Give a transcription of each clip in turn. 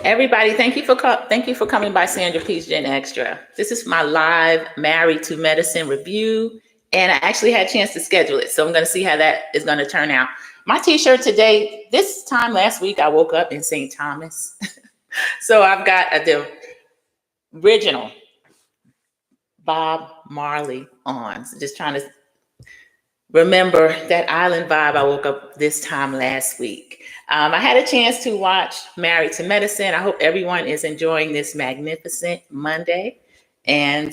Everybody, thank you for coming by Sandra Peace Gen Extra. This is my live Married to Medicine review, and I actually had a chance to schedule it, so I'm going to see how that is going to turn out. My T-shirt today. This time last week, I woke up in St. Thomas, so I've got the original Bob Marley on. So just trying to remember that island vibe. I woke up this time last week. I had a chance to watch Married to Medicine. I hope everyone is enjoying this magnificent Monday. And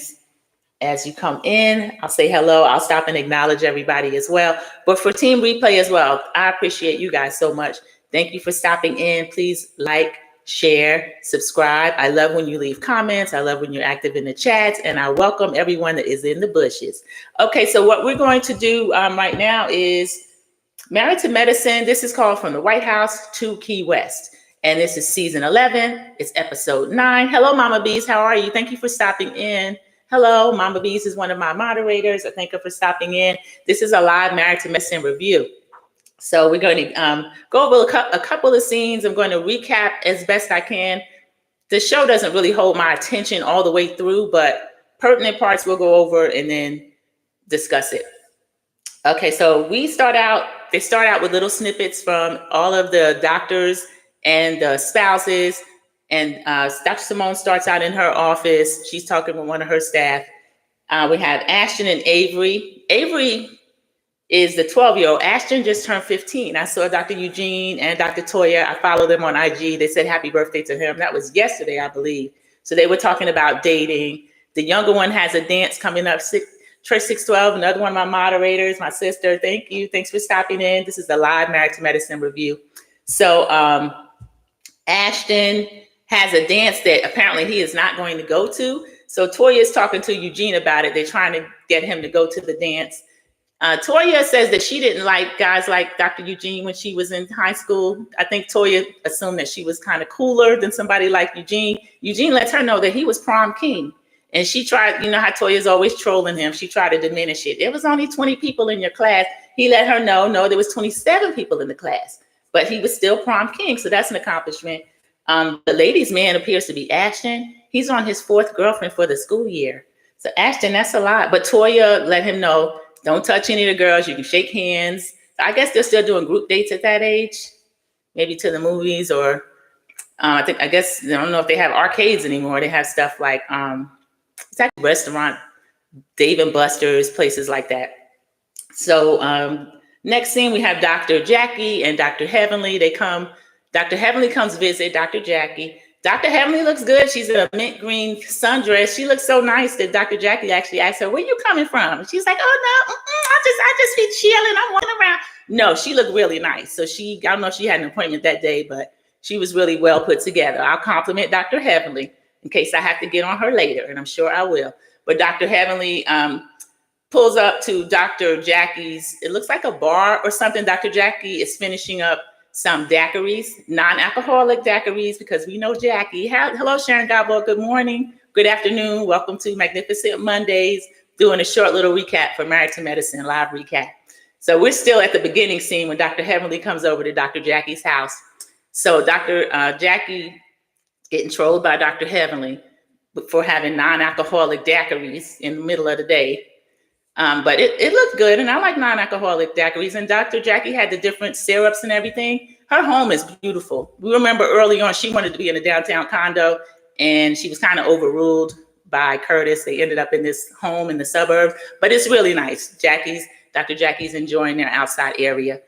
as you come in, I'll say hello. I'll stop and acknowledge everybody as well. But for Team Replay as well, I appreciate you guys so much. Thank you for stopping in. Please like, share, subscribe. I love when you leave comments. I love when you're active in the chats. And I welcome everyone that is in the bushes. Okay, so what we're going to do right now is Married to Medicine. This is called From the White House to Key West. And this is season 11. It's episode 9. Hello, Mama Bees. How are you? Thank you for stopping in. Hello, Mama Bees is one of my moderators. I thank her for stopping in. This is a live Married to Medicine review. So we're going to go over a couple of scenes. I'm going to recap as best I can. The show doesn't really hold my attention all the way through, but pertinent parts we'll go over and then discuss it. Okay, so they start out with little snippets from all of the doctors and the spouses. And Dr. Simone starts out in her office. She's talking with one of her staff. We have Ashton and Avery. Avery is the 12-year-old. Ashton just turned 15. I saw Dr. Eugene and Dr. Toya. I follow them on IG. They said happy birthday to him. That was yesterday, I believe. So they were talking about dating. The younger one has a dance coming up, Trish 612, another one of my moderators, my sister. Thank you. Thanks for stopping in. This is the live Married to Medicine review. So Ashton has a dance that apparently he is not going to go to. So Toya is talking to Eugene about it. They're trying to get him to go to the dance. Toya says that she didn't like guys like Dr. Eugene when she was in high school. I think Toya assumed that she was kind of cooler than somebody like Eugene. Eugene lets her know that he was prom king. And she tried, you know how Toya's always trolling him. She tried to diminish it. There was only 20 people in your class. He let her know, no, there was 27 people in the class. But he was still prom king. So that's an accomplishment. The ladies' man appears to be Ashton. He's on his 4th girlfriend for the school year. So Ashton, that's a lot. But Toya let him know, don't touch any of the girls. You can shake hands. I guess they're still doing group dates at that age, maybe to the movies or I don't know if they have arcades anymore. They have stuff like it's like a restaurant, Dave and Buster's, places like that. So next scene, we have Dr. Jackie and Dr. Heavenly. Dr. Heavenly comes visit Dr. Jackie. Dr. Heavenly looks good. She's in a mint green sundress. She looks so nice that Dr. Jackie actually asked her, where you coming from? And she's like, oh, no, I just be chilling. I'm walking around. No, she looked really nice. So I don't know if she had an appointment that day, but she was really well put together. I'll compliment Dr. Heavenly in case I have to get on her later, and I'm sure I will. But Dr. Heavenly pulls up to Dr. Jackie's, it looks like a bar or something. Dr. Jackie is finishing up some daiquiris, non-alcoholic daiquiris, because we know Jackie. Hello, Sharon Gabo. Good morning. Good afternoon. Welcome to Magnificent Mondays, doing a short little recap for Married to Medicine, live recap. So we're still at the beginning scene when Dr. Heavenly comes over to Dr. Jackie's house. So Dr. Jackie getting trolled by Dr. Heavenly for having non-alcoholic daiquiris in the middle of the day. But it looked good, and I like non-alcoholic daiquiris. And Dr. Jackie had the different syrups and everything. Her home is beautiful. We remember early on, she wanted to be in a downtown condo, and she was kind of overruled by Curtis. They ended up in this home in the suburbs, but it's really nice. Dr. Jackie's enjoying their outside area,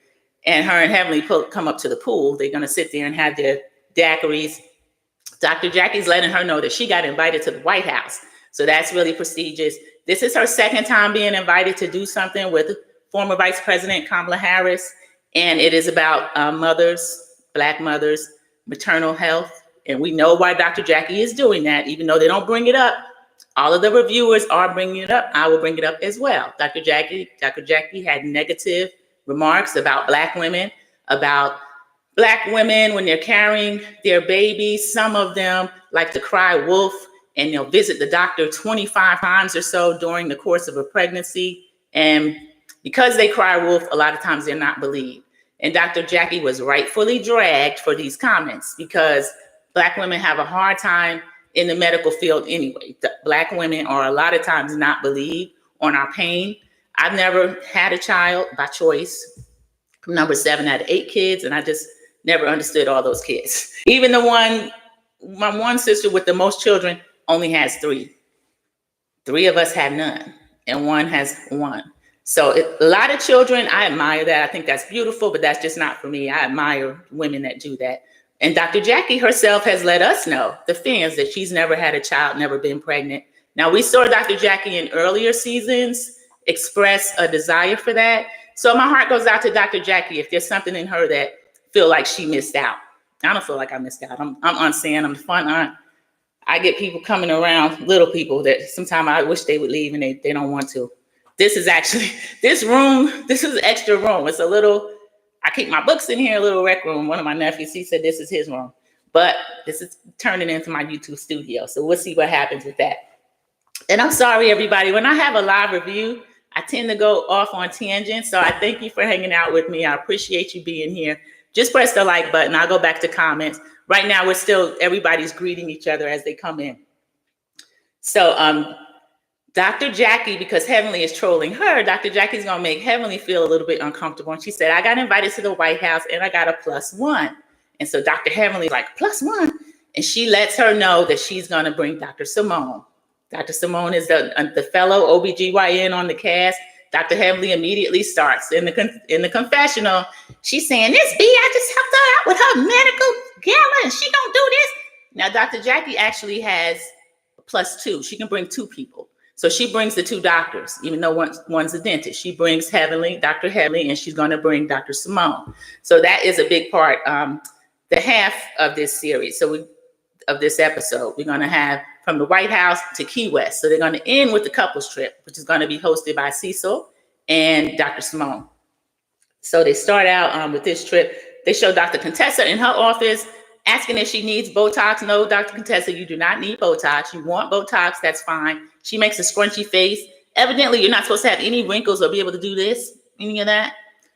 and her and Heavenly come up to the pool. They're going to sit there and have their daiquiris. Dr. Jackie's letting her know that she got invited to the White House. So that's really prestigious. This is her second time being invited to do something with former Vice President Kamala Harris. And it is about mothers, Black mothers, maternal health. And we know why Dr. Jackie is doing that, even though they don't bring it up. All of the reviewers are bringing it up. I will bring it up as well. Dr. Jackie had negative remarks about Black women, when they're carrying their babies. Some of them like to cry wolf, and they'll visit the doctor 25 times or so during the course of a pregnancy. And because they cry wolf, a lot of times they're not believed. And Dr. Jackie was rightfully dragged for these comments because Black women have a hard time in the medical field anyway. Black women are a lot of times not believed on our pain. I've never had a child by choice. I'm number 7 out of 8 kids, and I just never understood all those kids. Even my one sister with the most children only has 3. 3 of us have none, and one has 1. So a lot of children, I admire that. I think that's beautiful, but that's just not for me. I admire women that do that. And Dr. Jackie herself has let us know, the fans, that she's never had a child, never been pregnant. Now, we saw Dr. Jackie in earlier seasons express a desire for that. So my heart goes out to Dr. Jackie if there's something in her that feel like she missed out. I don't feel like I missed out. I'm Aunt Sam. I'm the fun aunt. I get people coming around, little people, that sometimes I wish they would leave and they don't want to. This is actually, this is extra room. It's a little, I keep my books in here, a little rec room. One of my nephews, he said this is his room. But this is turning into my YouTube studio. So we'll see what happens with that. And I'm sorry, everybody. When I have a live review, I tend to go off on tangents. So I thank you for hanging out with me. I appreciate you being here. Just press the like button. I'll go back to comments. Right now, everybody's greeting each other as they come in. So Dr. Jackie, because Heavenly is trolling her, Dr. Jackie's going to make Heavenly feel a little bit uncomfortable. And she said, I got invited to the White House and I got a +1. And so Dr. Heavenly's like, +1? And she lets her know that she's going to bring Dr. Simone. Dr. Simone is the fellow OBGYN on the cast. Dr. Heavenly immediately starts in the confessional. She's saying, this B, I just helped her out with her medical gala and she don't do this. Now, Dr. Jackie actually has +2. She can bring 2 people. So she brings the 2 doctors, even though one's a dentist. She brings Dr. Heavenly, and she's going to bring Dr. Simone. So that is a big part, the half of this series. Of this episode, we're going to have from the White House to Key West. So they're going to end with the couples trip, which is going to be hosted by Cecil and Dr. Simone. So they start out with this trip. They show Dr. Contessa in her office, asking if she needs Botox. No, Dr. Contessa, you do not need Botox. You want Botox, that's fine. She makes a scrunchy face. Evidently, you're not supposed to have any wrinkles or be able to do this, any of that.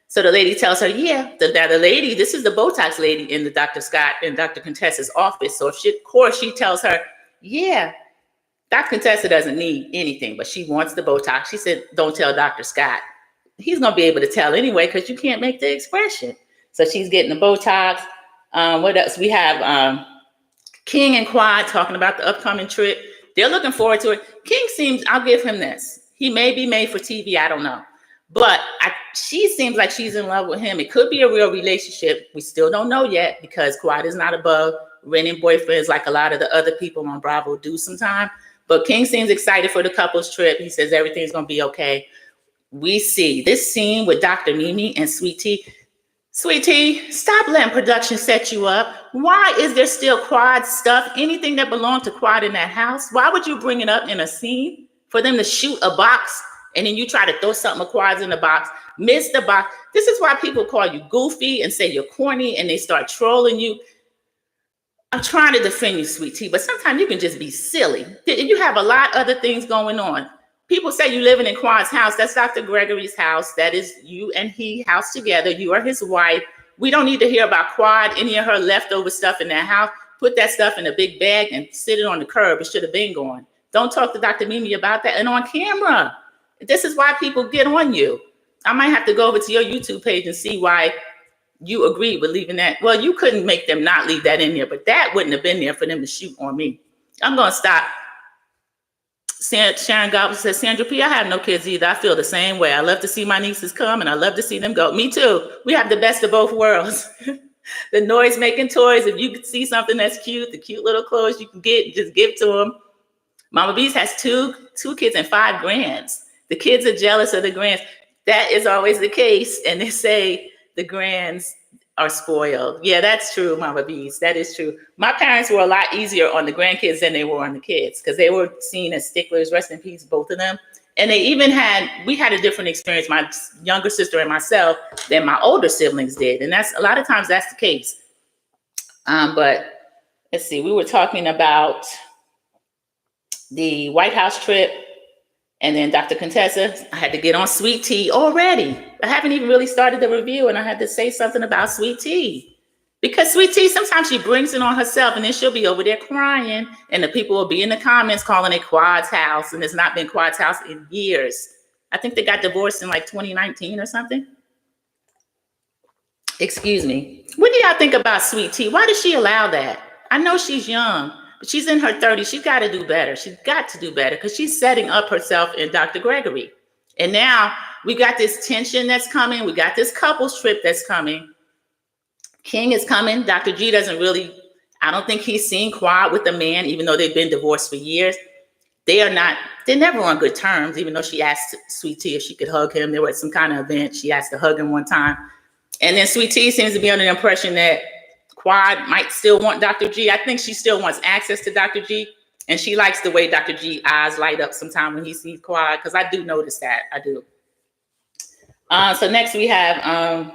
So the lady tells her, yeah, the lady, this is the Botox lady in the Dr. Scott and Dr. Contessa's office. So of course, she tells her, yeah, Dr. Contessa doesn't need anything, but she wants the Botox. She said, don't tell Dr. Scott. He's going to be able to tell anyway, because you can't make the expression. So she's getting the Botox. What else? We have King and Quad talking about the upcoming trip. They're looking forward to it. King seems, I'll give him this. He may be made for TV. I don't know. But she seems like she's in love with him. It could be a real relationship. We still don't know yet because Quad is not above renting boyfriends like a lot of the other people on Bravo do sometimes. But King seems excited for the couples trip. He says everything's going to be okay. We see this scene with Dr. Mimi and Sweet Tea. Sweet Tea, stop letting production set you up. Why is there still Quad stuff? Anything that belonged to Quad in that house? Why would you bring it up in a scene for them to shoot a box and then you try to throw something of Quad's in the box, miss the box? This is why people call you goofy and say you're corny and they start trolling you. I'm trying to defend you, Sweet Tea, but sometimes you can just be silly. You have a lot of other things going on. People say you living in Quad's house. That's Dr. Gregory's house. That is you and he house together. You are his wife. We don't need to hear about Quad, any of her leftover stuff in that house. Put that stuff in a big bag and sit it on the curb. It should have been gone. Don't talk to Dr. Mimi about that. And on camera, this is why people get on you. I might have to go over to your YouTube page and see why you agreed with leaving that. Well, you couldn't make them not leave that in there, but that wouldn't have been there for them to shoot on me. I'm going to stop. Sharon Goblin says, Sandra P., I have no kids either. I feel the same way. I love to see my nieces come and I love to see them go. Me too. We have the best of both worlds. The noise making toys. If you could see something that's cute, the cute little clothes you can get, just give to them. Mama Beast has two kids and 5 grands. The kids are jealous of the grands. That is always the case. And they say the grands are spoiled. Yeah, that's true, Mama Beast. That is true. My parents were a lot easier on the grandkids than they were on the kids because they were seen as sticklers. Rest in peace, both of them. And we had a different experience, my younger sister and myself, than my older siblings did. And that's a lot of times that's the case. But let's see, we were talking about the White House trip. And then Dr. Contessa, I had to get on Sweet Tea already. I haven't even really started the review and I had to say something about Sweet Tea. Because Sweet Tea, sometimes she brings it on herself and then she'll be over there crying and the people will be in the comments calling it Quad's house, and it's not been Quad's house in years. I think they got divorced in like 2019 or something. Excuse me. What do y'all think about Sweet Tea? Why does she allow that? I know she's young, but she's in her 30s. She's got to do better. She's got to do better because she's setting up herself and Dr. Gregory. And now we got this tension that's coming. We got this couples trip that's coming. King is coming. Dr. G doesn't really, I don't think he's seen Quad with a man, even though they've been divorced for years. They're never on good terms, even though she asked Sweet Tea if she could hug him. There was some kind of event. She asked to hug him one time. And then Sweet Tea seems to be under the impression that Quad might still want Dr. G. I think she still wants access to Dr. G. And she likes the way Dr. G eyes light up sometime when he sees Quad, because I do notice that. I do. So next we have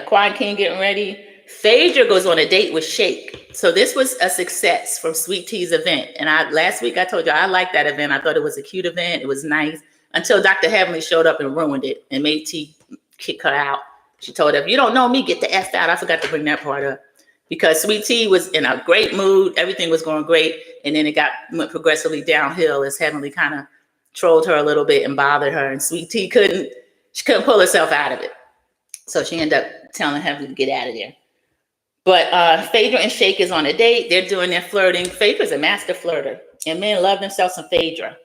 Quad King getting ready. Phaedra goes on a date with Shake. So this was a success from Sweet Tea's event. And last week I told you I liked that event. I thought it was a cute event. It was nice until Dr. Heavenly showed up and ruined it and made T kick her out. She told her, if you don't know me, get the F out. I forgot to bring that part up. Because Sweet Tea was in a great mood. Everything was going great. And then it went progressively downhill as Heavenly kind of trolled her a little bit and bothered her. And Sweet Tea couldn't pull herself out of it. So she ended up telling Heavenly to get out of there. But Phaedra and Shake is on a date. They're doing their flirting. Phaedra's a master flirter. And men love themselves some Phaedra.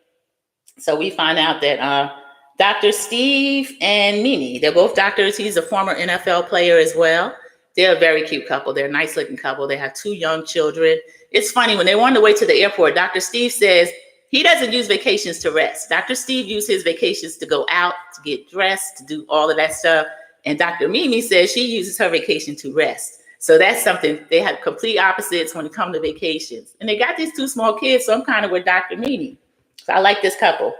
So we find out that Dr. Steve and Mimi, they're both doctors. He's a former NFL player as well. They're a very cute couple. They're a nice looking couple. They have 2 young children. It's funny, when they were on the way to the airport, Dr. Steve says he doesn't use vacations to rest. Dr. Steve used his vacations to go out, to get dressed, to do all of that stuff. And Dr. Mimi says she uses her vacation to rest. So that's something, they have complete opposites when it comes to vacations. And they got these 2 small kids, so I'm kind of with Dr. Mimi. So I like this couple.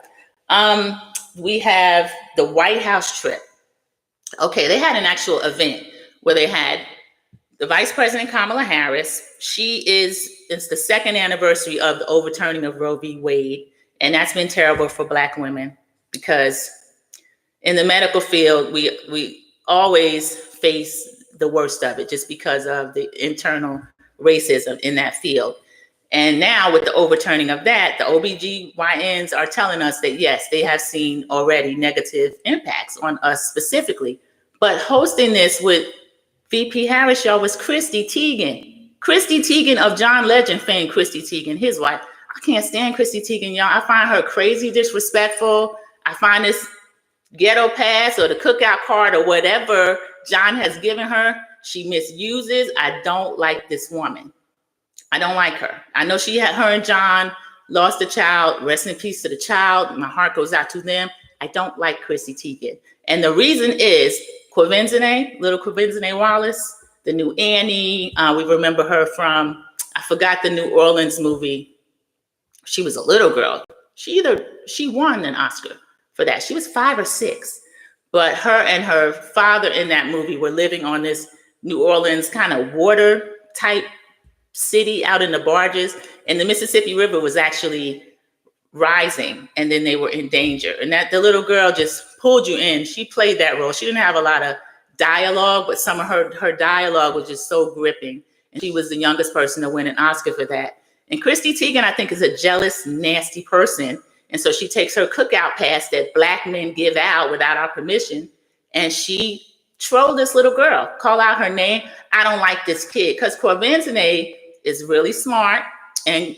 We have the White House trip. Okay, they had an actual event where they had the Vice President Kamala Harris. It's the 2nd anniversary of the overturning of Roe v. Wade. And that's been terrible for Black women because in the medical field, we always face the worst of it just because of the internal racism in that field. And now with the overturning of that, the OBGYNs are telling us that, yes, they have seen already negative impacts on us specifically. But hosting this with VP Harris, y'all, was Christy Teigen. Christy Teigen of John Legend fame, Christy Teigen, his wife. I can't stand Christy Teigen, y'all. I find her crazy disrespectful. I find this ghetto pass or the cookout card or whatever John has given her, she misuses. I don't like this woman. I don't like her. I know her and John lost a child. Rest in peace to the child. My heart goes out to them. I don't like Chrissy Teigen. And the reason is little Quinzine Wallace, the new Annie. We remember her from, I forgot the New Orleans movie. She was a little girl. She won an Oscar for that. She was 5 or 6. But her and her father in that movie were living on this New Orleans kind of water type city out in the barges, and the Mississippi River was actually rising, and then they were in danger. And that the little girl just pulled you in. She played that role. She didn't have a lot of dialogue, but some of her dialogue was just so gripping. And she was the youngest person to win an Oscar for that. And Christy Teigen, I think, is a jealous, nasty person. And so she takes her cookout pass that Black men give out without our permission, and she trolled this little girl, call out her name. I don't like this kid, because Quinzine is really smart, and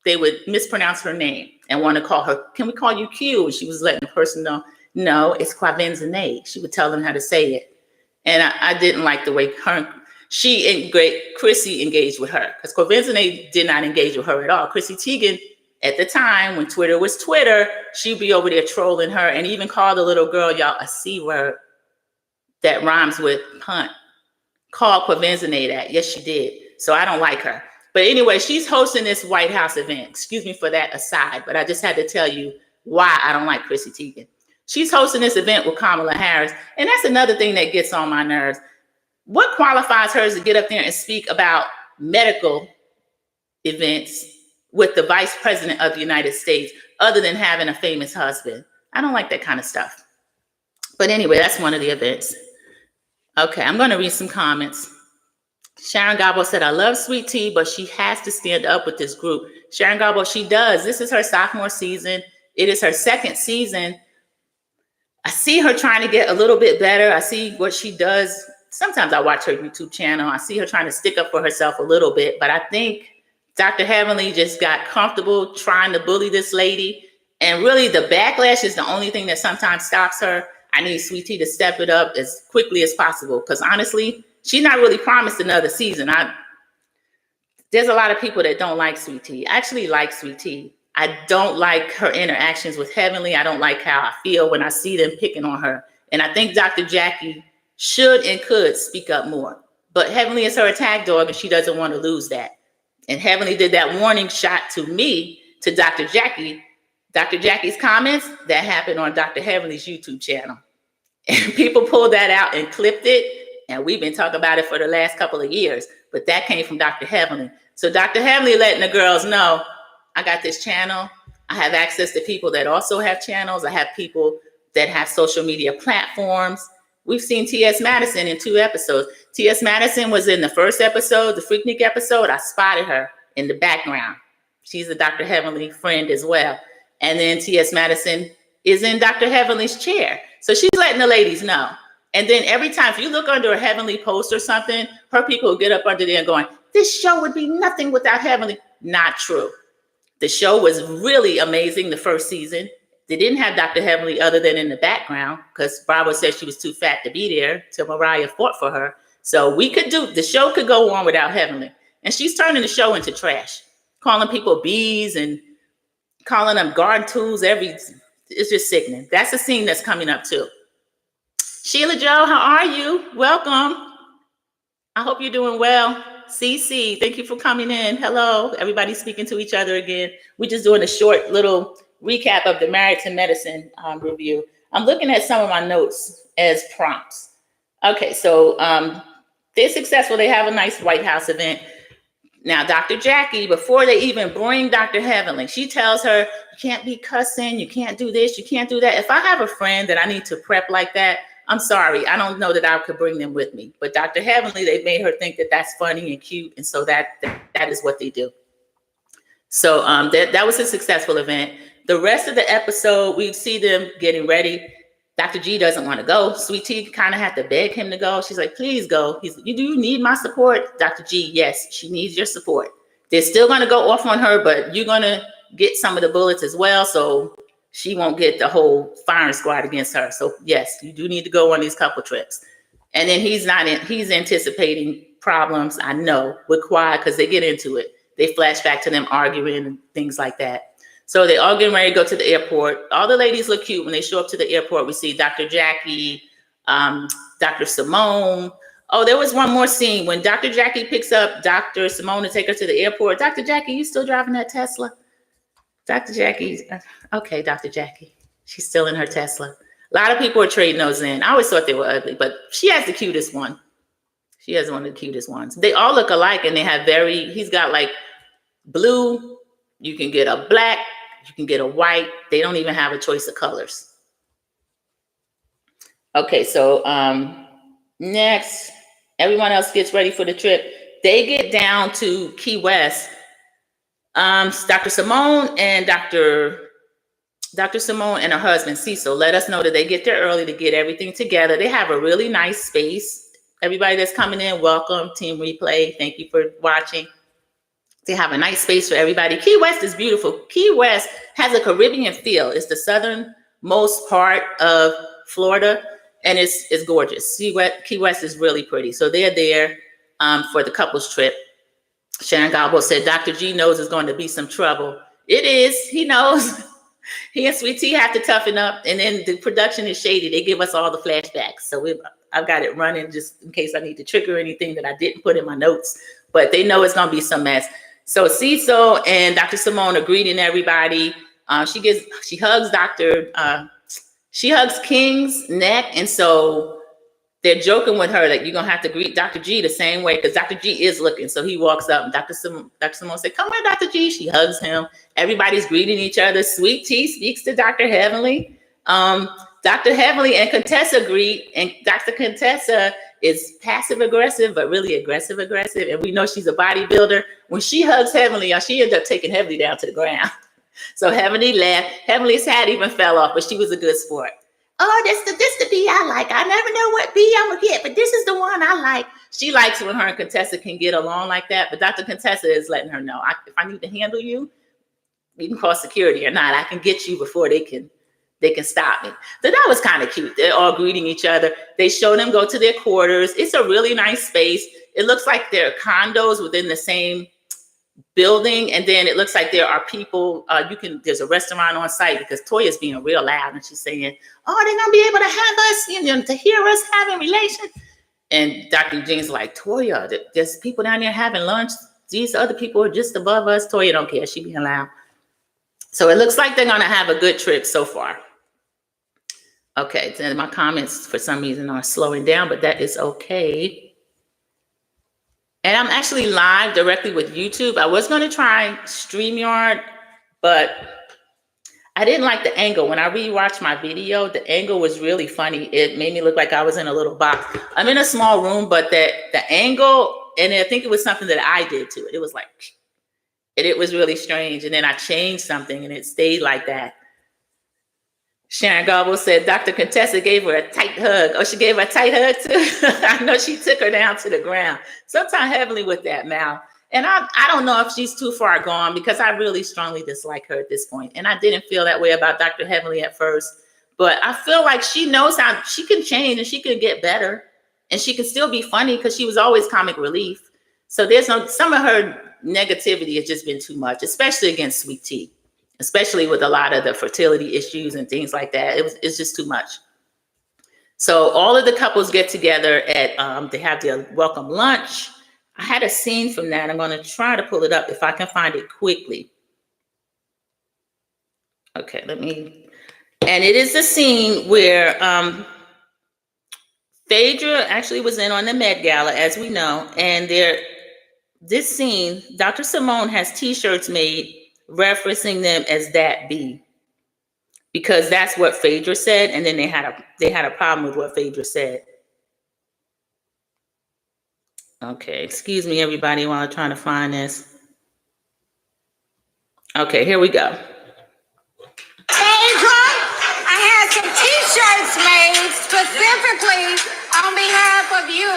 they would mispronounce her name and want to call her, can we call you Q? And she was letting the person know, no, it's Quinzine. She would tell them how to say it. And I didn't like the way Chrissy engaged with her, because Quinzine did not engage with her at all. Chrissy Teigen, at the time when Twitter was Twitter, she'd be over there trolling her and even call the little girl, y'all, a C word that rhymes with punt. Called Quinzine that. Yes, she did. So I don't like her. But anyway, she's hosting this White House event. Excuse me for that aside, but I just had to tell you why I don't like Chrissy Teigen. She's hosting this event with Kamala Harris. And that's another thing that gets on my nerves. What qualifies her to get up there and speak about medical events with the Vice President of the United States, other than having a famous husband? I don't like that kind of stuff. But anyway, that's one of the events. Okay, I'm going to read some comments. Sharon Gobble said, I love Sweet Tea, but she has to stand up with this group. Sharon Gobble, she does. This is her sophomore season. It is her second season. I see her trying to get a little bit better. I see what she does. Sometimes I watch her YouTube channel. I see her trying to stick up for herself a little bit, but I think Dr. Heavenly just got comfortable trying to bully this lady. And really the backlash is the only thing that sometimes stops her. I need Sweet Tea to step it up as quickly as possible. Because honestly, she's not really promised another season. There's a lot of people that don't like Sweet Tea. I actually like Sweet Tea. I don't like her interactions with Heavenly. I don't like how I feel when I see them picking on her. And I think Dr. Jackie should and could speak up more. But Heavenly is her attack dog, and she doesn't want to lose that. And Heavenly did that warning shot to me, to Dr. Jackie. Dr. Jackie's comments, that happened on Dr. Heavenly's YouTube channel. And people pulled that out and clipped it. And we've been talking about it for the last couple of years. But that came from Dr. Heavenly. So Dr. Heavenly letting the girls know, I got this channel. I have access to people that also have channels. I have people that have social media platforms. We've seen T.S. Madison in 2 episodes. T.S. Madison was in the first episode, the Freaknik episode. I spotted her in the background. She's a Dr. Heavenly friend as well. And then T.S. Madison is in Dr. Heavenly's chair. So she's letting the ladies know. And then every time, if you look under a Heavenly post or something, her people will get up under there and going, this show would be nothing without Heavenly. Not true. The show was really amazing the first season. They didn't have Dr. Heavenly other than in the background because Barbara said she was too fat to be there till Mariah fought for her. So the show could go on without Heavenly. And she's turning the show into trash, calling people bees and calling them garden tools. It's just sickening. That's a scene that's coming up too. Sheila Joe, how are you? Welcome. I hope you're doing well. CC, thank you for coming in. Hello, everybody speaking to each other again. We're just doing a short little recap of the Married to Medicine review. I'm looking at some of my notes as prompts. Okay, so they're successful. They have a nice White House event. Now, Dr. Jackie, before they even bring Dr. Heavenly, she tells her, you can't be cussing, you can't do this, you can't do that. If I have a friend that I need to prep like that, I'm sorry, I don't know that I could bring them with me. But Dr. Heavenly, they made her think that that's funny and cute. And so that is what they do. So that was a successful event. The rest of the episode, we see them getting ready. Dr. G doesn't want to go. Sweet Tea kind of had to beg him to go. She's like, please go. Do you need my support? Dr. G, yes, she needs your support. They're still going to go off on her, but you're going to get some of the bullets as well. So she won't get the whole firing squad against her. So yes, you do need to go on these couple trips. And then he's anticipating problems, I know, with Quad because they get into it. They flash back to them arguing and things like that. So they all getting ready to go to the airport. All the ladies look cute when they show up to the airport. We see Dr. Jackie, Dr. Simone. Oh, there was one more scene when Dr. Jackie picks up Dr. Simone to take her to the airport. Dr. Jackie, you still driving that Tesla? Dr. Jackie, okay, Dr. Jackie, she's still in her Tesla. A lot of people are trading those in. I always thought they were ugly, but she has the cutest one. She has one of the cutest ones. They all look alike and they have he's got like blue, you can get a black, you can get a white. They don't even have a choice of colors. Okay, so next, everyone else gets ready for the trip. They get down to Key West. Dr. Simone and Dr. Simone and her husband, Cecil, let us know that they get there early to get everything together. They have a really nice space. Everybody that's coming in, welcome. Team Replay, thank you for watching. They have a nice space for everybody. Key West is beautiful. Key West has a Caribbean feel. It's the southernmost part of Florida, and it's gorgeous. Key West is really pretty. So they're there for the couples trip. Sharon Galbo said, Dr. G knows there's going to be some trouble. It is. He knows. He and Sweet Tea have to toughen up. And then the production is shady. They give us all the flashbacks. So I've got it running just in case I need to trigger anything that I didn't put in my notes. But they know it's going to be some mess. So Cecil and Dr. Simone are greeting everybody. She hugs King's neck. And so they're joking with her that you're going to have to greet Dr. G the same way because Dr. G is looking. So he walks up and Dr. Simone said, come here, Dr. G. She hugs him. Everybody's greeting each other. Sweet Tea speaks to Dr. Heavenly. Dr. Heavenly and Contessa greet, and Dr. Contessa is passive aggressive, but really aggressive. And we know she's a bodybuilder. When she hugs Heavenly, she ended up taking Heavenly down to the ground. So Heavenly laughed. Heavenly's hat even fell off, but she was a good sport. Oh, this the bee I like. I never know what bee I'm gonna get, but this is the one I like. She likes when her and Contessa can get along like that. But Dr. Contessa is letting her know, if I need to handle you, you can call security or not. I can get you before they can stop me. So that was kind of cute. They're all greeting each other. They show them go to their quarters. It's a really nice space. It looks like there are condos within the same building, and then it looks like there are people. There's a restaurant on site, because Toya's being real loud and she's saying, "Oh, they're gonna be able to have us, to hear us having relations." And Dr. Eugene's like, "Toya, there's people down there having lunch. These other people are just above us." Toya don't care. She being loud. So it looks like they're gonna have a good trip so far. Okay, then my comments for some reason are slowing down, but that is okay. And I'm actually live directly with YouTube. I was going to try StreamYard, but I didn't like the angle. When I rewatched my video, the angle was really funny. It made me look like I was in a little box. I'm in a small room, but the angle, and I think it was something that I did to it. It was like, and it was really strange. And then I changed something and it stayed like that. Sharon Garble said Dr. Contessa gave her a tight hug. Oh, she gave her a tight hug too? I know she took her down to the ground. Sometimes Heavenly with that mouth. And I don't know if she's too far gone, because I really strongly dislike her at this point. And I didn't feel that way about Dr. Heavenly at first. But I feel like she knows how she can change and she can get better. And she can still be funny, because she was always comic relief. So some of her negativity has just been too much, especially against Sweet Tea. Especially with a lot of the fertility issues and things like that. It's just too much. So all of the couples get together they have their welcome lunch. I had a scene from that. I'm going to try to pull it up if I can find it quickly. Okay, and it is a scene where Phaedra actually was in on the Met Gala, as we know. And this scene, Dr. Simone has t-shirts made referencing them as that bee, because that's what Phaedra said, and then they had a problem with what Phaedra said. Okay, excuse me, everybody, while I'm trying to find this. Okay, here we go. Sandra, I had some t-shirts made specifically on behalf of you.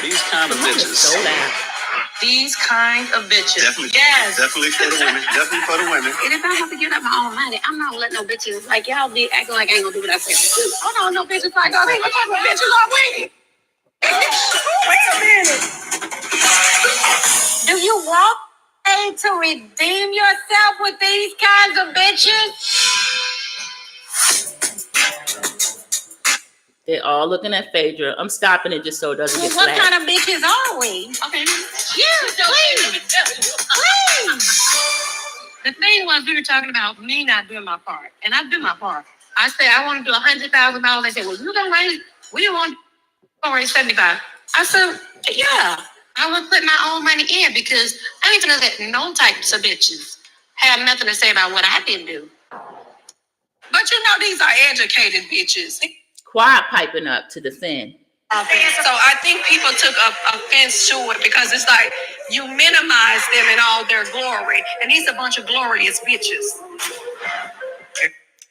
These kind of bitches. So loud. These kind of bitches. Definitely, yes. Definitely for the women. Definitely for the women. And if I have to give up my own money, I'm not letting no bitches like y'all be acting like I ain't gonna do what I said to do. Hold on, no bitches like us. What type of bitches are we? Wait a minute. Do you want to redeem yourself with these kinds of bitches? They're all looking at Phaedra. I'm stopping it just so it doesn't get What flat. kind of bitches are we? Okay. Yes, please. The thing was, we were talking about me not doing my part, and I do my part. I said I want to do $100,000. They said, "Well, you don't raise. We want to raise 75." I said, "Yeah, I would put my own money in, because I ain't gonna let no types of bitches have nothing to say about what I didn't do." But these are educated bitches. Quiet piping up to the fin. So I think people took offense to it, because it's like you minimize them in all their glory, and these a bunch of glorious bitches.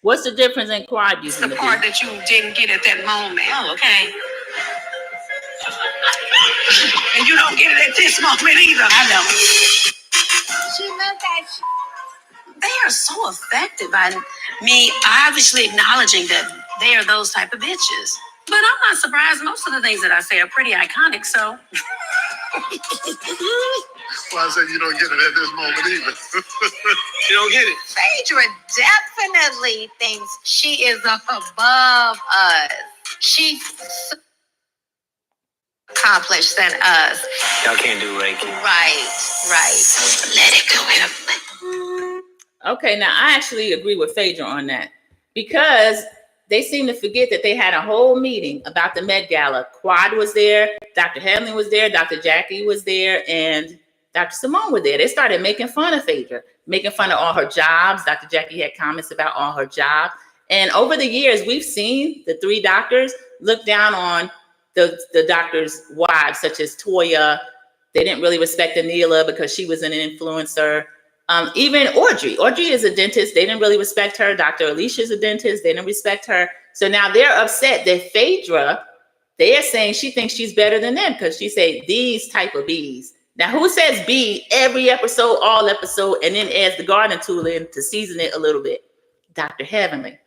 What's the difference in quad using The part that you didn't get at that moment. Oh, okay. And you don't get it at this moment either. I know. She meant that. They are so affected by me obviously acknowledging that they are those type of bitches. But I'm not surprised. Most of the things that I say are pretty iconic, so. Well, I said you don't get it at this moment either. You don't get it. Phaedra definitely thinks she is above us. She's accomplished than us. Y'all can't do Reiki. Right. Let it go. Okay, now I actually agree with Phaedra on that, because they seem to forget that they had a whole meeting about the Met Gala. Quad was there, Dr. Hadley was there, Dr. Jackie was there, and Dr. Simone was there. They started making fun of Phaedra, making fun of all her jobs. Dr. Jackie had comments about all her jobs. And over the years, we've seen the three doctors look down on the doctors' wives, such as Toya. They didn't really respect Anila because she was an influencer. Even Audrey. Audrey is a dentist. They didn't really respect her. Dr. Alicia's a dentist. They didn't respect her. So now they're upset that Phaedra, they are saying she thinks she's better than them because she said these type of bees. Now, who says bee every episode, all episode, and then adds the garden tool in to season it a little bit? Dr. Heavenly.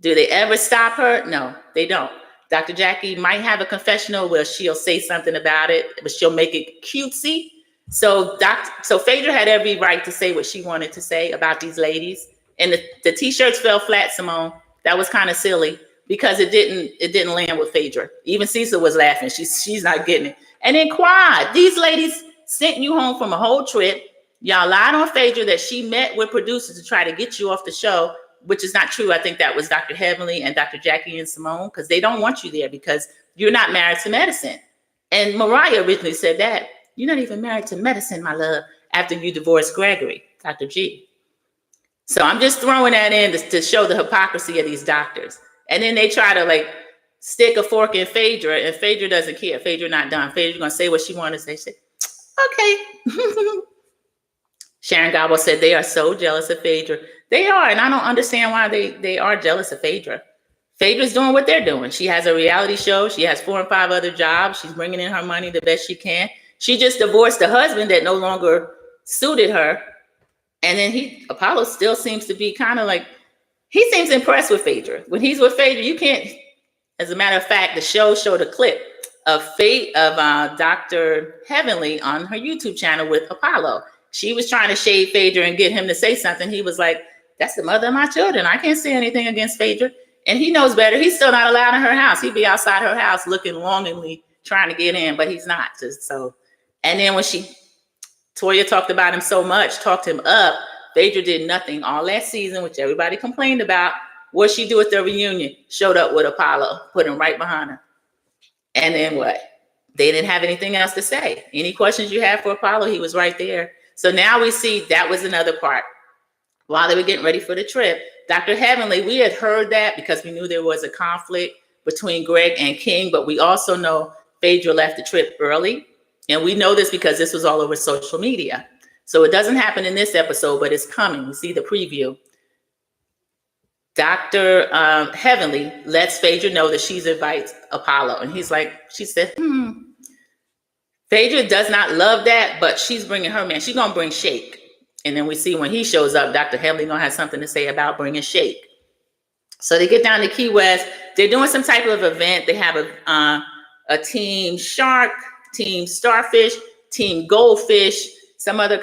Do they ever stop her? No, they don't. Dr. Jackie might have a confessional where she'll say something about it, but she'll make it cutesy. So Phaedra had every right to say what she wanted to say about these ladies. And the t-shirts fell flat, Simone. That was kind of silly because it didn't land with Phaedra. Even Cecil was laughing. She's not getting it. And then Quad, these ladies sent you home from a whole trip. Y'all lied on Phaedra that she met with producers to try to get you off the show, which is not true. I think that was Dr. Heavenly and Dr. Jackie and Simone, because they don't want you there because you're not married to medicine. And Mariah originally said that. You're not even married to medicine, my love, after you divorced Gregory, Dr. G. So I'm just throwing that in to show the hypocrisy of these doctors. And then they try to stick a fork in Phaedra, and Phaedra doesn't care. Phaedra not done. Phaedra's going to say what she wanted to say. She said, okay. Sharon Gobble said they are so jealous of Phaedra. They are, and I don't understand why they are jealous of Phaedra. Phaedra's doing what they're doing. She has a reality show. She has 4 and 5 other jobs. She's bringing in her money the best she can. She just divorced the husband that no longer suited her. And then Apollo still seems to be kind of he seems impressed with Phaedra. When he's with Phaedra, you can't, as a matter of fact, the show showed a clip of Dr. Heavenly on her YouTube channel with Apollo. She was trying to shade Phaedra and get him to say something. He was like, that's the mother of my children. I can't say anything against Phaedra. And he knows better. He's still not allowed in her house. He'd be outside her house looking longingly, trying to get in, but he's not. And then when Toya talked about him so much, talked him up, Phaedra did nothing all that season, which everybody complained about. What she do at the reunion? Showed up with Apollo, put him right behind her. And then what? They didn't have anything else to say. Any questions you had for Apollo, he was right there. So now we see that was another part. While they were getting ready for the trip, Dr. Heavenly, we had heard that because we knew there was a conflict between Greg and King, but we also know Phaedra left the trip early. And we know this because this was all over social media. So it doesn't happen in this episode, but it's coming. We see the preview. Dr. Heavenly lets Phaedra know that she's invited Apollo. And she said, Phaedra does not love that, but she's bringing her man. She's going to bring Shake. And then we see when he shows up, Dr. Heavenly going to have something to say about bringing Shake. So they get down to Key West. They're doing some type of event. They have a team shark, team starfish, team goldfish, some other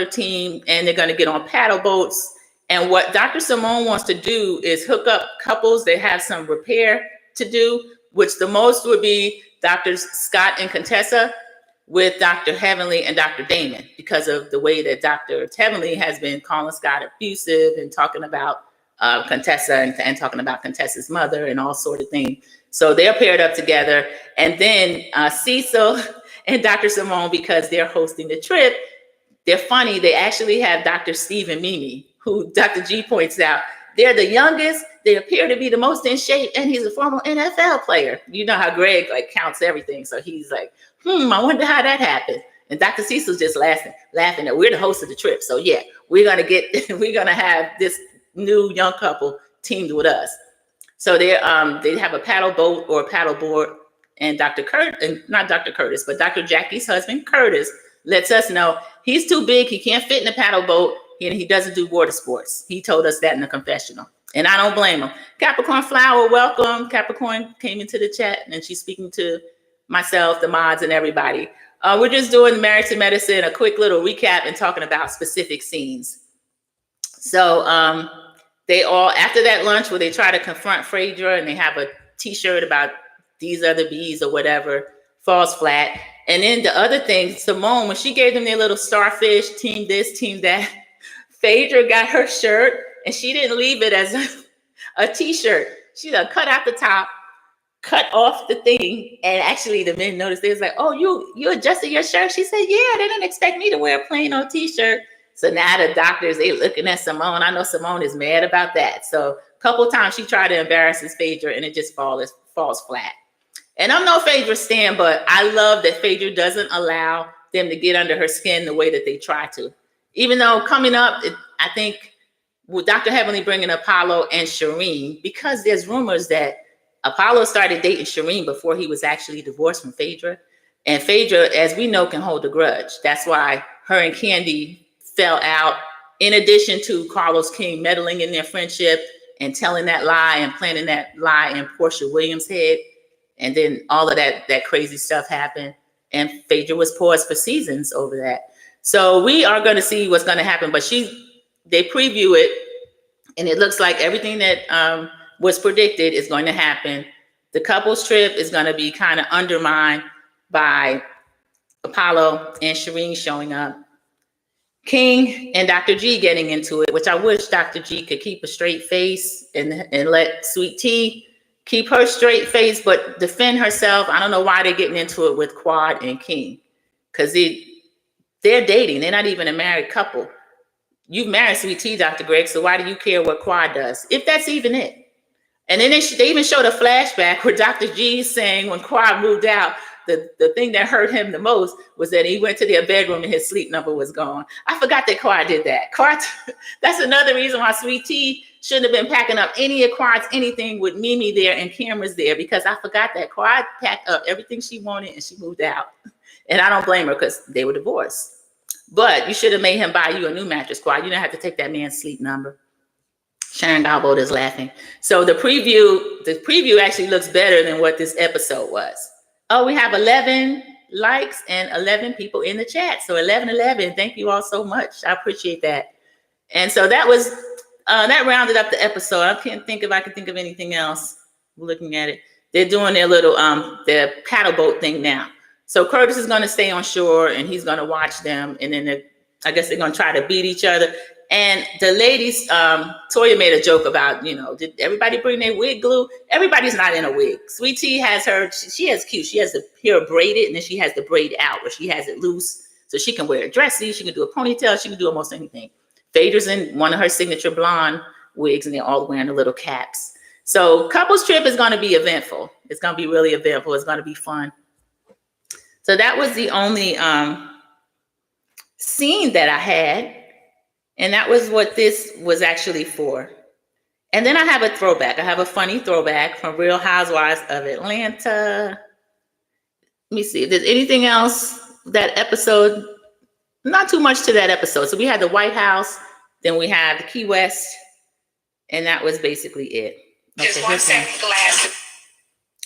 team, and they're going to get on paddle boats. And what Dr. Simone wants to do is hook up couples that have some repair to do, which the most would be Drs. Scott and Contessa with Dr. Heavenly and Dr. Damon, because of the way that Dr. Heavenly has been calling Scott abusive and talking about Contessa and talking about Contessa's mother and all sort of things. So they're paired up together. And then Cecil and Dr. Simone, because they're hosting the trip, they're funny. They actually have Dr. Steve and Mimi, who Dr. G points out, they're the youngest. They appear to be the most in shape. And he's a former NFL player. You know how Greg counts everything. So he's like, I wonder how that happened. And Dr. Cecil's just laughing that we're the host of the trip. So yeah, we're going to have this new young couple teamed with us. So they have a paddle boat or a paddle board, and Dr. Jackie's husband, Curtis, lets us know he's too big. He can't fit in a paddle boat, and he doesn't do water sports. He told us that in the confessional, and I don't blame him. Capricorn Flower, welcome. Capricorn came into the chat, and she's speaking to myself, the mods, and everybody. We're just doing Married to Medicine, a quick little recap and talking about specific scenes. So they all, after that lunch where they try to confront Phaedra and they have a t-shirt about these other bees or whatever, falls flat. And then the other thing, Simone, when she gave them their little starfish, team this, team that, Phaedra got her shirt and she didn't leave it as a t-shirt. She done cut out the top, cut off the thing, and actually the men noticed. They was like, oh, you adjusted your shirt? She said, yeah, they didn't expect me to wear a plain old t-shirt. So now the doctors, they looking at Simone. I know Simone is mad about that. So a couple times she tried to embarrass Phaedra and it just falls flat. And I'm no Phaedra stan, but I love that Phaedra doesn't allow them to get under her skin the way that they try to. Even though coming up, I think with Dr. Heavenly bringing Apollo and Shireen, because there's rumors that Apollo started dating Shireen before he was actually divorced from Phaedra. And Phaedra, as we know, can hold a grudge. That's why her and Candy fell out, in addition to Carlos King meddling in their friendship and telling that lie and planting that lie in Portia Williams' head. And then all of that crazy stuff happened. And Phaedra was paused for seasons over that. So we are going to see what's going to happen. But they preview it, and it looks like everything that was predicted is going to happen. The couples trip is going to be kind of undermined by Apollo and Shireen showing up. King and Dr. G getting into it, which I wish Dr. G could keep a straight face and let Sweet Tea keep her straight face, but defend herself. I don't know why they're getting into it with Quad and King, because they're dating. They're not even a married couple. You've married Sweet Tea, Dr. Greg, so why do you care what Quad does? If that's even it. And then they even showed a flashback where Dr. G is saying when Quad moved out, the thing that hurt him the most was that he went to their bedroom and his sleep number was gone. I forgot that Quad did that. Quad, that's another reason why Sweet Tea shouldn't have been packing up any of Quad's anything with Mimi there and cameras there, because I forgot that Quad packed up everything she wanted and she moved out. And I don't blame her because they were divorced. But you should have made him buy you a new mattress, Quad. You don't have to take that man's sleep number. Sharon Galbold is laughing. So the preview actually looks better than what this episode was. Oh, we have 11 likes and 11 people in the chat. So 11. Thank you all so much. I appreciate that. And so that was that rounded up the episode. I can't think if I can think of anything else. Looking at it, they're doing their little their paddle boat thing now. So Curtis is going to stay on shore and he's going to watch them, and then I guess they're going to try to beat each other. And the ladies, Toya made a joke about, did everybody bring their wig glue? Everybody's not in a wig. Sweet Tea has she has cute. She has the hair braided, and then she has the braid out where she has it loose. So she can wear a dressy, she can do a ponytail, she can do almost anything. Phaedra's in one of her signature blonde wigs, and they're all wearing the little caps. So couples trip is going to be eventful. It's going to be really eventful. It's going to be fun. So that was the only scene that I had. And that was what this was actually for. And then I have a throwback. I have a funny throwback from Real Housewives of Atlanta. Let me see if there's anything else. That episode, not too much to that episode. So we had the White House, then we had the Key West, and that was basically it. Okay, just 1 second, glasses.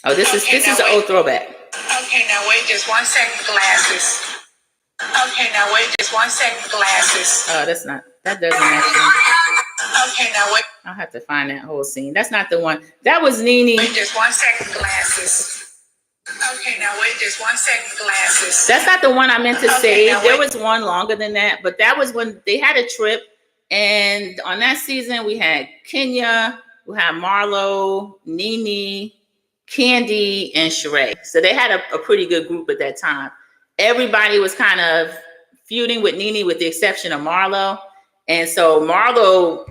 Oh, this is an old throwback. Okay, now wait just 1 second, glasses. Okay, now wait just 1 second, glasses. Oh, that doesn't actually. Okay, now wait. I'll have to find that whole scene. That's not the one. That was Nene. Wait just 1 second, glasses. Okay, now wait just 1 second, glasses. That's not the one I meant to say. There was one longer than that, but that was when they had a trip. And on that season, we had Kenya, we had Marlo, Nene, Candy, and Sheree. So they had a pretty good group at that time. Everybody was kind of feuding with Nene with the exception of Marlo. And so Marlo,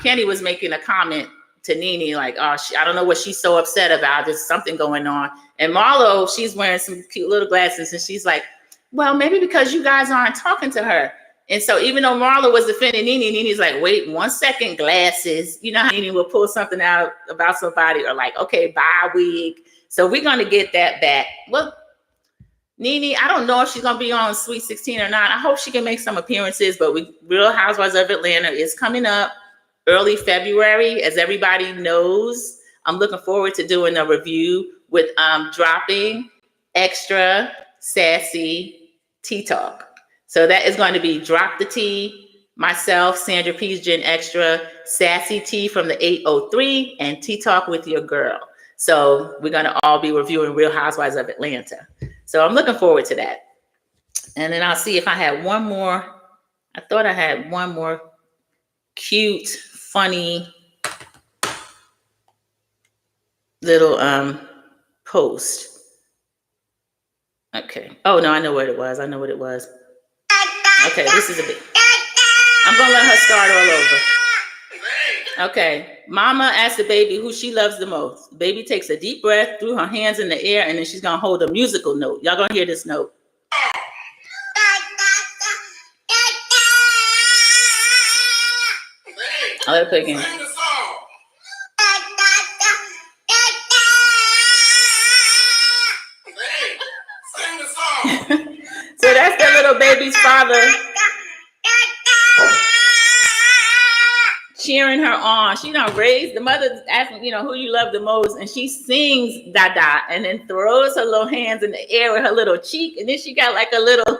Candy was making a comment to Nene like, oh, I don't know what she's so upset about. There's something going on. And Marlo, she's wearing some cute little glasses. And she's like, well, maybe because you guys aren't talking to her. And so even though Marlo was defending Nene, Nene's like, wait 1 second, glasses. You know how Nene will pull something out about somebody or like, okay, buy a wig. So we're going to get that back. Well, Nene, I don't know if she's going to be on Sweet 16 or not. I hope she can make some appearances, but Real Housewives of Atlanta is coming up early February. As everybody knows, I'm looking forward to doing a review with dropping Xtra, Sassy, Tea Talk. So that is going to be Drop the Tea, myself, Sandra P's Gen Xtra, Sassy Tea from the 803, and Tea Talk with your girl. So we're going to all be reviewing Real Housewives of Atlanta. So I'm looking forward to that. And then I'll see if I had one more. I thought I had one more cute, funny little post. Okay. Oh, no, I know what it was. Okay, this is a bit. I'm going to let her start all over. Okay. Mama asked the baby who she loves the most. Baby takes a deep breath, threw her hands in the air, and then she's gonna hold a musical note. Y'all gonna hear this note. I'll let it play again. So that's the little baby's father cheering her on. She done raised, the mother's asking, who you love the most, and she sings Dada, and then throws her little hands in the air with her little cheek, and then she got like a little,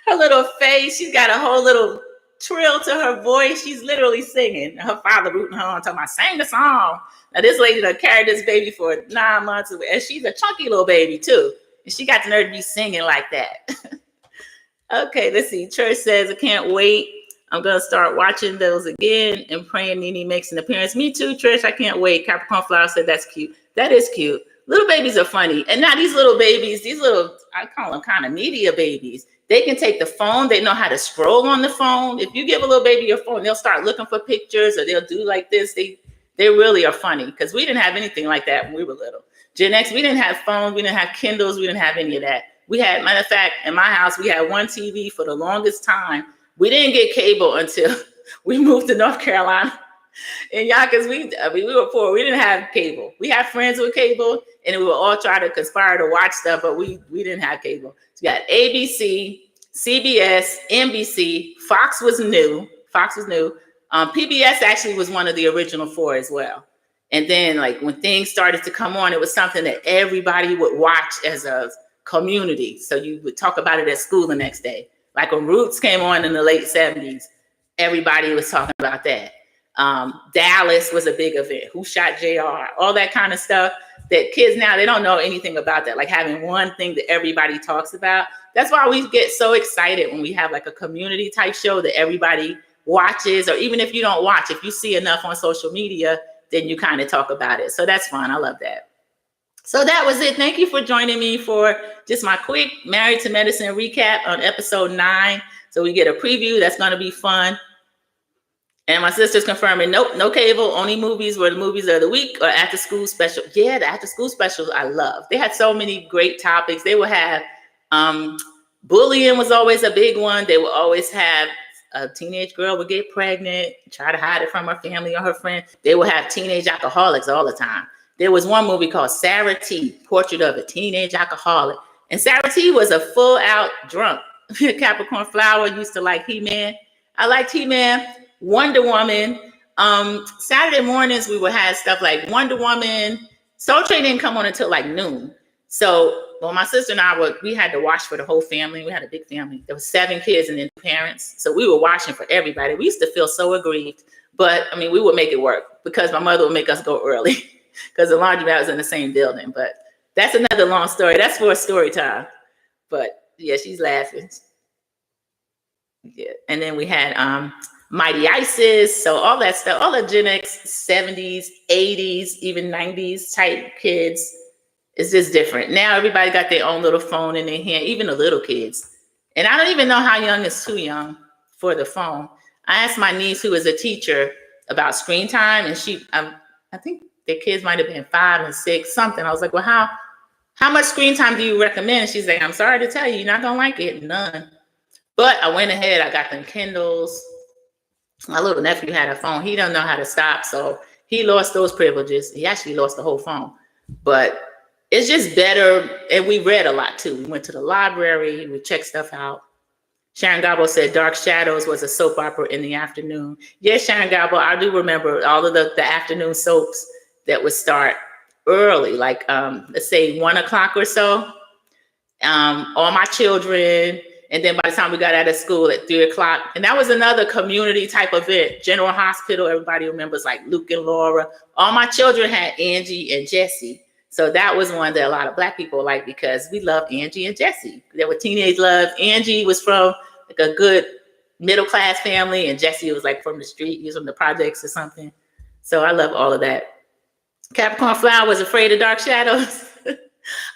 her little face, she's got a whole little trill to her voice. She's literally singing. Her father rooting her on, talking about, sing the song. Now this lady done carried this baby for 9 months, and she's a chunky little baby too, and she got the nerve to be singing like that. Okay, let's see. Church says, I can't wait. I'm going to start watching those again and praying Nene makes an appearance. Me too, Trish. I can't wait. Capricorn Flower said that's cute. That is cute. Little babies are funny. And now these little babies, these little, I call them kind of media babies. They can take the phone. They know how to scroll on the phone. If you give a little baby your phone, they'll start looking for pictures or they'll do like this. They really are funny because we didn't have anything like that when we were little. Gen X, we didn't have phones. We didn't have Kindles. We didn't have any of that. We had, matter of fact, in my house, we had one TV for the longest time. We didn't get cable until we moved to North Carolina. And y'all, because we were poor. We didn't have cable. We had friends with cable, and we would all try to conspire to watch stuff, but we didn't have cable. So we got ABC, CBS, NBC. Fox was new. PBS actually was one of the original 4 as well. And then, like, when things started to come on, it was something that everybody would watch as a community. So you would talk about it at school the next day. Like when Roots came on in the late 70s, everybody was talking about that. Dallas was a big event. Who Shot JR? All that kind of stuff that kids now, they don't know anything about that. Like having one thing that everybody talks about. That's why we get so excited when we have like a community type show that everybody watches, or even if you don't watch, if you see enough on social media, then you kind of talk about it. So that's fun. I love that. So that was it. Thank you for joining me for just my quick Married to Medicine recap on episode 9. So we get a preview. That's going to be fun. And my sister's confirming, nope, no cable, only movies were the movies of the week or after school special. Yeah, the after school specials I love. They had so many great topics. They would have bullying was always a big one. They would always have a teenage girl would get pregnant, try to hide it from her family or her friend. They would have teenage alcoholics all the time. There was one movie called Sarah T, Portrait of a Teenage Alcoholic. And Sarah T was a full out drunk. Capricorn Flower used to like He-Man. I liked He-Man, Wonder Woman. Saturday mornings, we would have stuff like Wonder Woman. Soul Train didn't come on until like noon. So, well, my sister and I, we had to watch for the whole family. We had a big family. There was 7 kids and then parents. So we were watching for everybody. We used to feel so aggrieved. But, I mean, we would make it work because my mother would make us go early. Because the laundromat was in the same building. But that's another long story. That's for a story time. But yeah, she's laughing. Yeah. And then we had Mighty Isis. So all that stuff, all the Gen X, 70s, 80s, even 90s type kids. It's just different. Now everybody got their own little phone in their hand, even the little kids. And I don't even know how young is too young for the phone. I asked my niece, who is a teacher, about screen time. And I think their kids might have been 5 and 6, something. I was like, well, how much screen time do you recommend? And she's like, I'm sorry to tell you, you're not going to like it. None. But I went ahead. I got them Kindles. My little nephew had a phone. He don't know how to stop. So he lost those privileges. He actually lost the whole phone. But it's just better. And we read a lot, too. We went to the library. We checked stuff out. Sharon Gabo said Dark Shadows was a soap opera in the afternoon. Yes, Sharon Gabo, I do remember all of the afternoon soaps that would start early, like let's say 1 o'clock or so. All My Children. And then by the time we got out of school at 3 o'clock, and that was another community type event. General Hospital, everybody remembers like Luke and Laura. All My Children had Angie and Jesse. So that was one that a lot of Black people liked because we loved Angie and Jesse. There were teenage love. Angie was from like a good middle class family, and Jesse was like from the street. He was from the projects or something. So I love all of that. Capricorn Flower was afraid of dark shadows.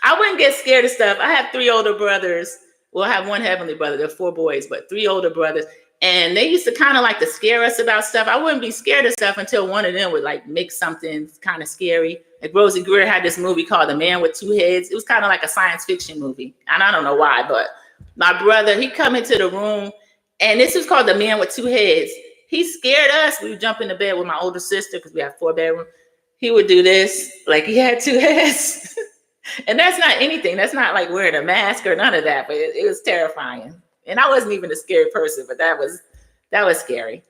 I wouldn't get scared of stuff. I have 3 older brothers. Well, I have 1 heavenly brother. There are 4 boys, but 3 older brothers. And they used to kind of like to scare us about stuff. I wouldn't be scared of stuff until one of them would like make something kind of scary. Like Rosie Greer had this movie called The Man with Two Heads. It was kind of like a science fiction movie. And I don't know why, but my brother, he come into the room and this was called The Man with Two Heads. He scared us. We would jump in the bed with my older sister because we have 4 bedrooms. He would do this, like he had 2 heads. And that's not anything. That's not like wearing a mask or none of that, but it was terrifying. And I wasn't even a scary person, but that was scary.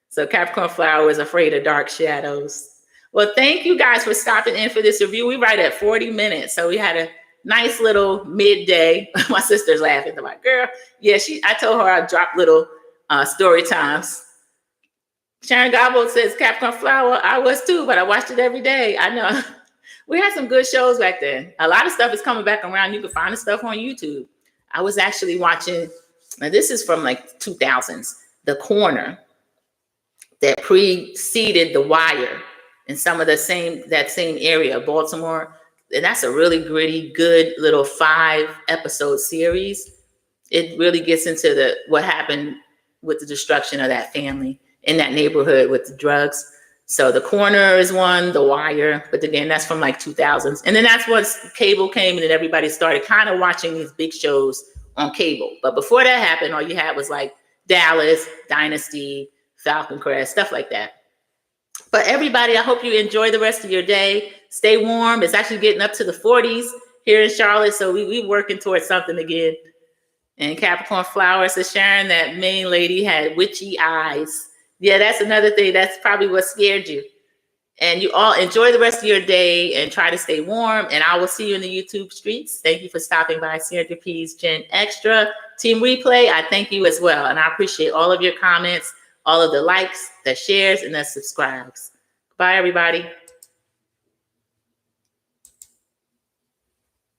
So Capricorn Flower was afraid of dark shadows. Well, thank you guys for stopping in for this review. We right at 40 minutes. So we had a nice little midday. My sister's laughing. I'm like, girl, yeah, I told her I'd drop little story times. Sharon Gobble says Capricorn Flower. I was too, but I watched it every day. I know. We had some good shows back then. A lot of stuff is coming back around. You can find the stuff on YouTube. I was actually watching, now this is from like 2000s, The Corner, that preceded The Wire in some of that same area of Baltimore. And that's a really gritty, good little 5-episode series. It really gets into what happened with the destruction of that family in that neighborhood with the drugs. So The Corner is one, The Wire, but again, that's from like 2000s. And then that's once cable came and then everybody started kind of watching these big shows on cable. But before that happened, all you had was like Dallas, Dynasty, Falcon Crest, stuff like that. But everybody, I hope you enjoy the rest of your day. Stay warm. It's actually getting up to the 40s here in Charlotte. So we working towards something again. And Capricorn Flower says, Sharon, that main lady had witchy eyes. Yeah, that's another thing. That's probably what scared you. And you all enjoy the rest of your day and try to stay warm. And I will see you in the YouTube streets. Thank you for stopping by. Sandra P's Gen Xtra. Team Replay, I thank you as well. And I appreciate all of your comments, all of the likes, the shares, and the subscribes. Bye, everybody.